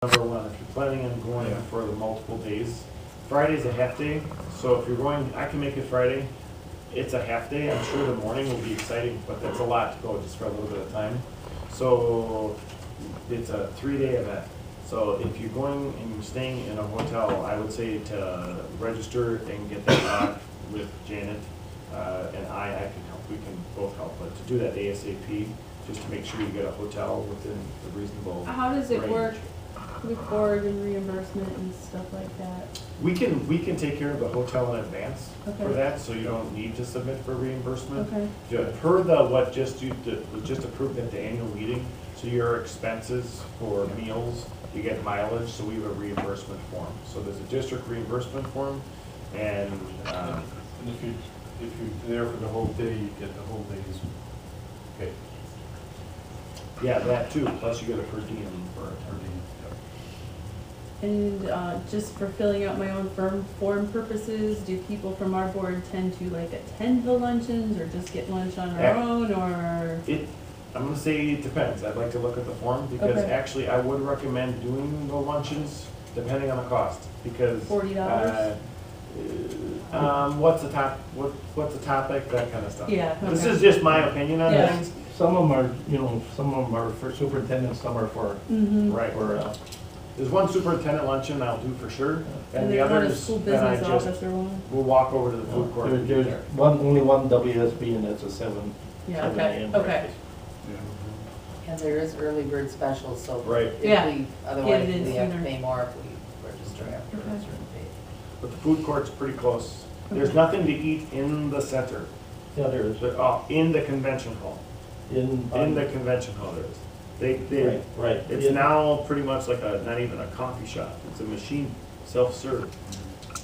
Number one, if you're planning on going for the multiple days, Friday's a half day, so if you're going, I can make it Friday. It's a half day. I'm sure the morning will be exciting, but that's a lot to go just for a little bit of time. So it's a 3-day event. So if you're going and you're staying in a hotel, I would say to register and get that locked with Janet and I can help. We can both help, but to do that ASAP, just to make sure you get a hotel within the reasonable. How does it range. work with board and reimbursement and stuff like that? We can take care of the hotel in advance Okay. for that, so you don't need to submit for reimbursement. Okay. Per the what just approved at the annual meeting, so your expenses for meals, you get mileage, so we have a reimbursement form. So there's a district reimbursement form, and And if you're there for the whole day, you get the whole day's pay. yeah, that too. Plus you get a per diem for it. And just for filling out my own form purposes, do people from our board tend to like attend the luncheons or just get lunch on our own, or? I'm gonna say it depends. I'd like to look at the form because Okay. actually I would recommend doing the luncheons depending on the cost because. $40? What's the topic, that kind of stuff. Yeah, This okay. is just my opinion on Yeah. things. Some of them are, some of them are for superintendents, some are for, Mm-hmm. Right. for, There's one superintendent luncheon I'll do for sure, and the there's not a others, school then I business just, officer one? we'll walk over to the food court and there's get there. only one WSB and that's a 7 Yeah, 7 okay, a.m. okay. breakfast. And there is early bird special, so Right. if Yeah. we, otherwise Get it in we have to sooner. pay more if we register after a Okay. certain date. But the food court's pretty close. There's Okay. nothing to eat in the center, Yeah, there is. but, in the convention hall. In the convention hall there is. Right, right. It's now pretty much like not even a coffee shop. It's a machine, self-serve.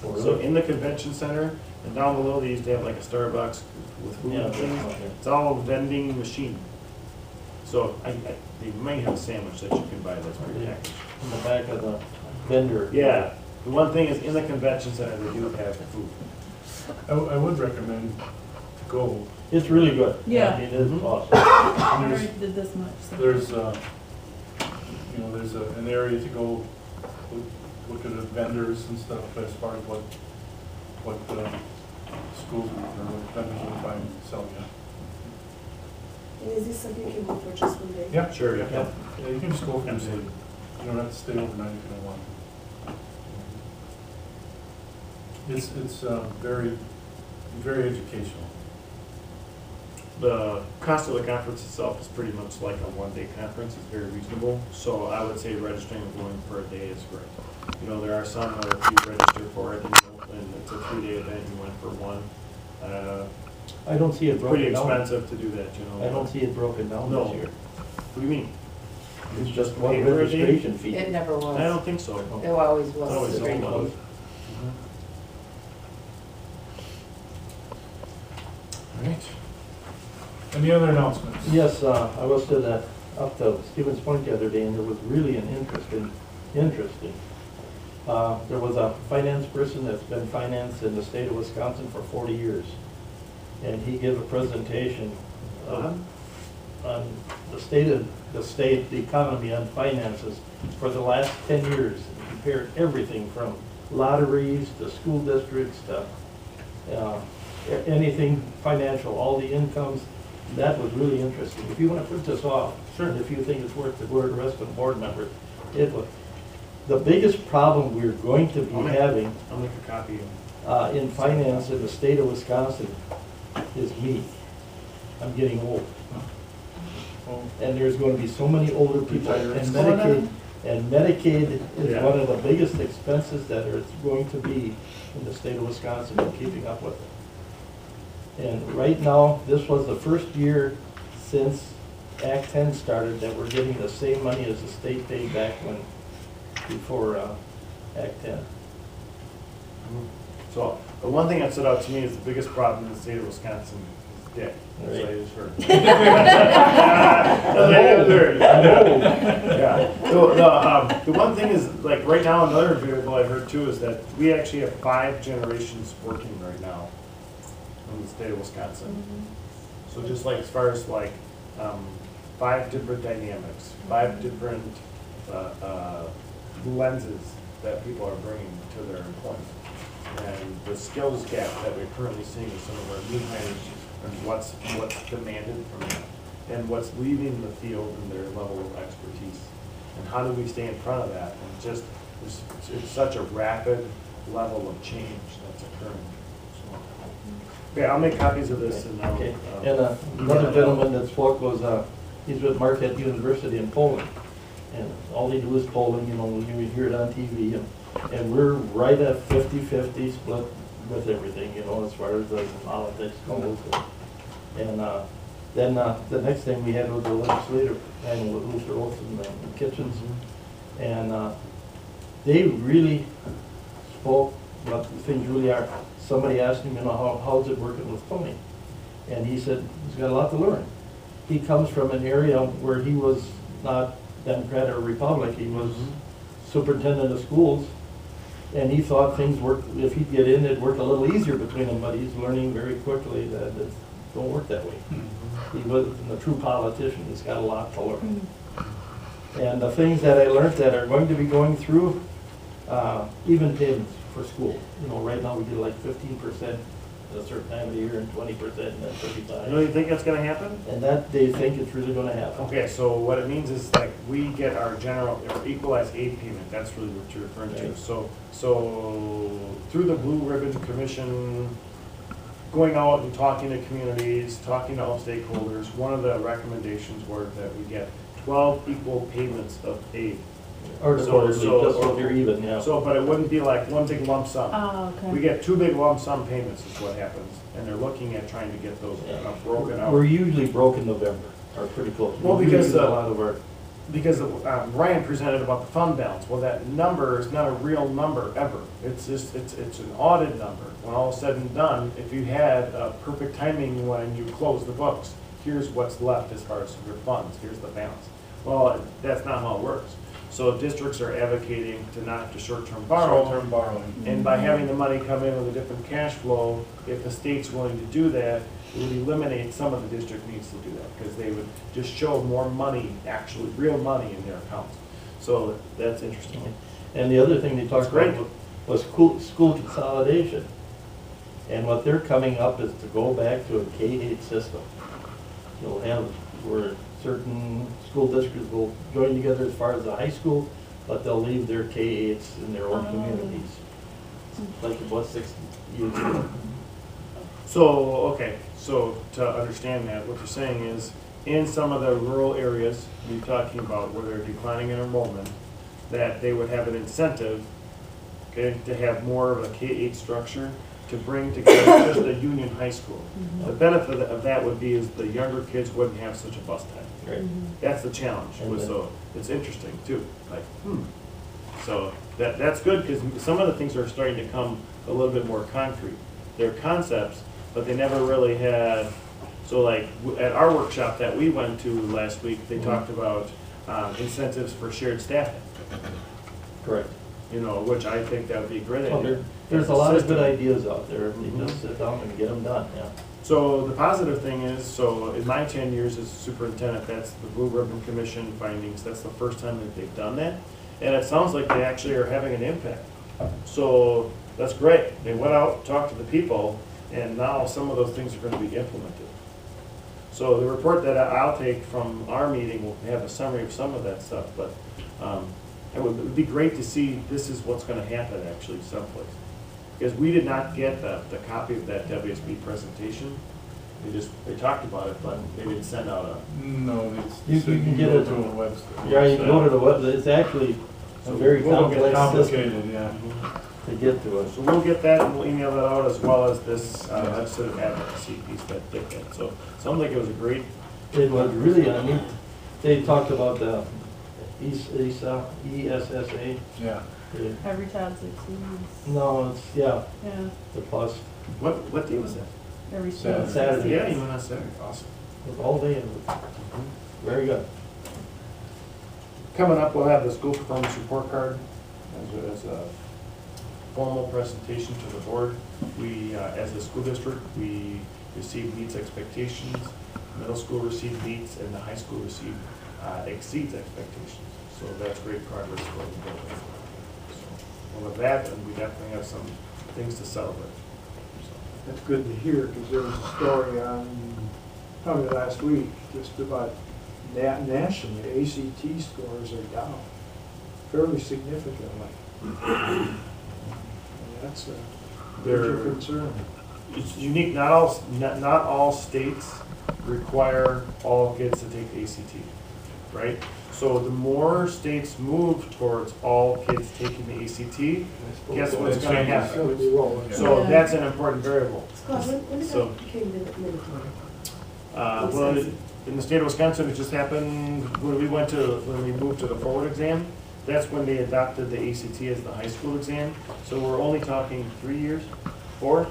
Oh, So really? in the convention center, and down below, they used to have like a Starbucks with food Yeah, and things. okay. It's all vending machine. So they might have a sandwich that you can buy that's prepackaged. In the back of the vendor. Yeah, the one thing is in the convention center, they do have food. I would recommend to go. It's really good. Yeah. I mean, it's Mhm. awesome. I There's, already did this much, so. there's an area to go look at the vendors and stuff as far as what schools or what vendors will find sell you. And is this something you can go for just one day? Yeah, Sure, yeah. Yeah, you can just go for the day. Absolutely. You don't have to stay overnight if you don't want. It's very, very educational. The cost of the conference itself is pretty much like a one-day conference. It's very reasonable. So I would say registering and going for a day is great. There are some that if you register for it and it's a 3-day event, you went for one. I don't see it Pretty broken down. expensive to do that, I don't see it broken down No. this year. What do you mean? It's just one Pay for a day? registration fee. It never was. I don't think so. It always It's always was. been was. All right. Any other announcements? Yes, I was up to Stevens Point the other day, and there was really an interesting. There was a finance person that's been financed in the state of Wisconsin for 40 years. And he gave a presentation on the economy on finances for the last 10 years. He compared everything from lotteries to school districts to anything financial, all the incomes. That was really interesting. If you want to put this off, and if you think it's worth the word, rest of the board members, it was. The biggest problem we're going to be having I'll make a copy. in finance in the state of Wisconsin is me. I'm getting old. And there's going to be so many older people, and Medicaid is Yeah. one of the biggest expenses that is going to be in the state of Wisconsin and keeping up with it. And right now, this was the first year since Act 10 started that we're getting the same money as the state paid back before Act 10. So the one thing that stood out to me is the biggest problem in the state of Wisconsin is debt. That's what I just heard. That's what I just heard. Yeah. So the one thing is, like right now, another variable I heard too is that we actually have 5 generations working right now in the state of Wisconsin. So just like as far as like 5 different dynamics, 5 different lenses that people are bringing to their employment. And the skills gap that we're currently seeing with some of our new hires, and what's demanded from them, and what's leaving the field and their level of expertise. And how do we stay in front of that? And just, it's such a rapid level of change that's occurring. So, okay, I'll make copies of this and I'll. Okay, and another gentleman that spoke was, he's with Marquette University in Poland. And all they do is polling, you know, you hear it on TV, and we're right at 50-50 split with everything, you know, as far as the politics goes. And then the next thing we had was the legislative panel with Luther Olson and Kitchens. And they really spoke what things really are. Somebody asked him, you know, how's it working with Tony? And he said he's got a lot to learn. He comes from an area where he was not Democrat or Republican. He was superintendent of schools, and he thought things worked, if he'd get in, it'd work a little easier between them, but he's learning very quickly that it don't work that way. He wasn't a true politician. He's got a lot to learn. And the things that I learned that are going to be going through, even payments for school. You know, right now we get like 15% at a certain time of the year and 20% and then 35%. You think that's gonna happen? And that they think it's really gonna happen. Okay, so what it means is like we get our general, or equalized aid payment, that's really what you're referring to. Right. So through the Blue Ribbon Commission, going out and talking to communities, talking to all stakeholders, one of the recommendations were that we get 12 equal payments of aid. Or the So- quarterly, so- just so they're even, yeah. So, but it wouldn't be like one big lump sum. Oh, okay. We get two big lump sum payments is what happens, and they're looking at trying to get those broken out. We're usually broke in November, or pretty close. Well, We because, use a lot of our, Because Ryan presented about the fund balance, well, that number is not a real number ever. It's just, it's an audit number. When all is said and done, if you had perfect timing when you close the books, here's what's left as far as your funds, here's the balance. Well, that's not how it works. So districts are advocating to not have to short-term borrow. Short-term borrowing. And by having the money come in with a different cash flow, if the state's willing to do that, it would eliminate some of the district needs to do that, because they would just show more money, actually real money in their accounts. So that's interesting. and the other thing they talked That's great. about was school consolidation. And what they're coming up is to go back to a K-8 system. You'll have where certain school districts will join together as far as the high school, but they'll leave their K-8s in their own Oh. communities. Like it was 60 years ago. So, okay, so to understand that, what you're saying is, in some of the rural areas you're talking about where they're declining in enrollment, that they would have an incentive, okay, to have more of a K-8 structure to bring together just a union high school. The benefit of that would be is the younger kids wouldn't have such a bus time. Right. That's the challenge, And then- so it's interesting too, like, So that's good, because some of the things are starting to come a little bit more concrete. They're concepts, but they never really had, so like, at our workshop that we went to last week, they talked about incentives for shared staffing, Correct. you know, which I think that would be a great Well, idea. there's a lot of good System. ideas out there, if they just sit down and get them done, yeah. So the positive thing is, so in my 10 years as superintendent, that's the Blue Ribbon Commission findings, that's the first time that they've done that. And it sounds like they actually are having an impact. So that's great. They went out, talked to the people, and now some of those things are going to be implemented. So the report that I'll take from our meeting will have a summary of some of that stuff, but it would be great to see this is what's going to happen actually someplace. Because we did not get the copy of that WSB presentation. They talked about it, but they didn't send out a. No, You it's, you can can get go it- to a website. Yeah, you can go to the web, it's actually a very We'll get complex system Complicated, yeah. to get to it. So we'll get that and we'll email that out as well as this legislative advocacy piece that Dick had. So sounds like it was a great, It was really, I mean, they talked about the ESSA. Yeah. Every child succeeds. No, it's, yeah, Yeah, the plus, what day was that? every Saturday. child Saturday. Yeah, succeeds. even on Saturday, awesome. it was all day, it was very good. Coming up, we'll have the school performance report card as a formal presentation to the board. We, as a school district, we received meets expectations, middle school received meets, and the high school received exceeds expectations. So that's great progress for the board. with that, and we definitely have some things to celebrate. That's good to hear, because there was a story on, probably last week, just about nationally, ACT scores are down fairly significantly. And that's a major They're- concern. It's unique, not all states require all kids to take the ACT, right? So the more states move towards all kids taking the ACT, guess what's gonna It's happen? gonna be rolling. So Yeah. that's an important variable. Scott, when did So- that became mandatory? Well, in the state of Wisconsin, it just happened when we moved to the forward exam. That's when they adopted the ACT as the high school exam. So we're only talking 3 years, 4?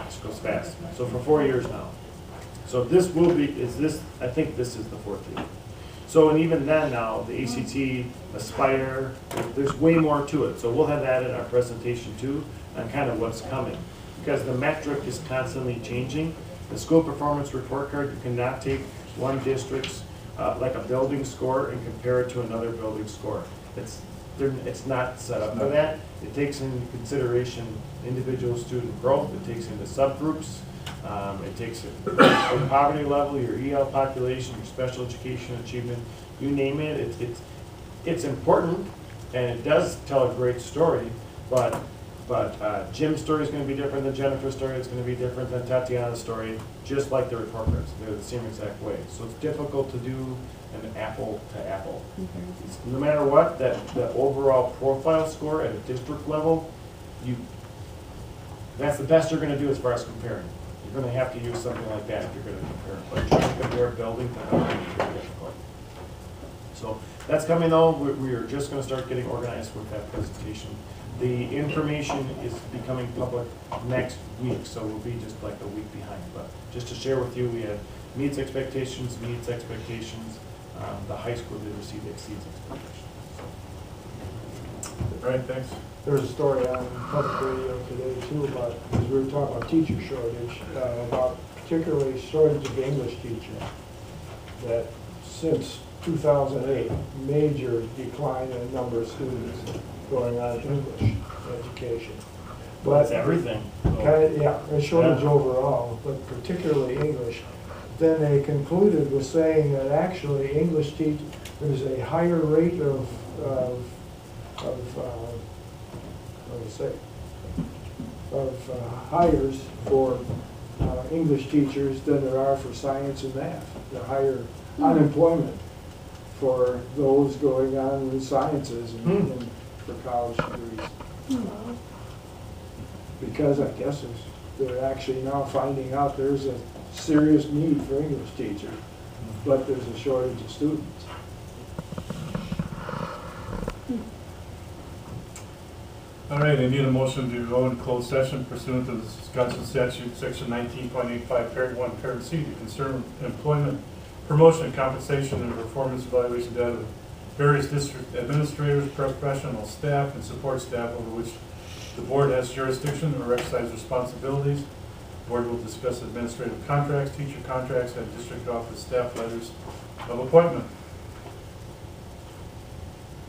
This goes fast. So for 4 years now. So this will be, I think this is the 4th year. So, and even then now, the ACT, Aspire, there's way more to it. So we'll have that in our presentation too, on kind of what's coming. Because the metric is constantly changing. The school performance report card, you cannot take one district's, like a building score and compare it to another building score. It's not set up for that. It takes into consideration individual student growth, it takes into subgroups, it takes your poverty level, your EL population, your special education achievement, you name it. It's important, and it does tell a great story, but Jim's story is going to be different than Jennifer's story. It's going to be different than Tatiana's story, just like the report cards. They're the same exact way. So it's difficult to do an apple to apple. No matter what, the overall profile score at a district level, that's the best you're going to do as far as comparing. You're going to have to use something like that if you're going to compare. But trying to compare building to building is very difficult. So that's coming though. We are just going to start getting organized with that presentation. The information is becoming public next week, so we'll be just like a week behind. But just to share with you, we have meets expectations. The high school did receive exceeds expectations. All right, thanks. There was a story on public radio today too about, as we were talking about teacher shortage, about particularly shortage of English teachers. That since 2008, major decline in the number of students going on English education. Well, that's everything. Yeah, a shortage Yeah. overall, but particularly English. Then they concluded with saying that actually English there's a higher rate of hires for English teachers than there are for science and math. The higher unemployment for those going on in sciences and for college degrees. Because I guess they're actually now finding out there's a serious need for English teachers, but there's a shortage of students. All right, I need a motion to go into closed session pursuant to the Wisconsin statute, section 19.85, parent 1, parent C, to concern employment, promotion, compensation, and performance evaluation data of various district administrators, professional staff, and support staff over which the board has jurisdiction or exercise responsibilities. The board will discuss administrative contracts, teacher contracts, and district office staff letters of appointment.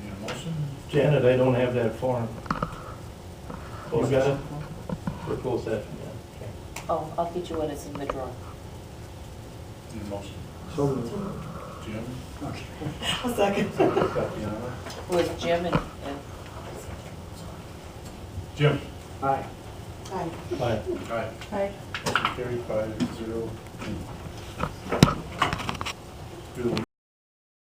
Need a motion? Janet, I don't have that form. You got it? For closed session, yeah. Okay. Oh, I'll get you one, it's in the drawer. Need a motion? So, Jim? A second. Tatiana? It was Jim and Jim? aye. Aye. Bye. Aye. Hi. Motion carried 5-0.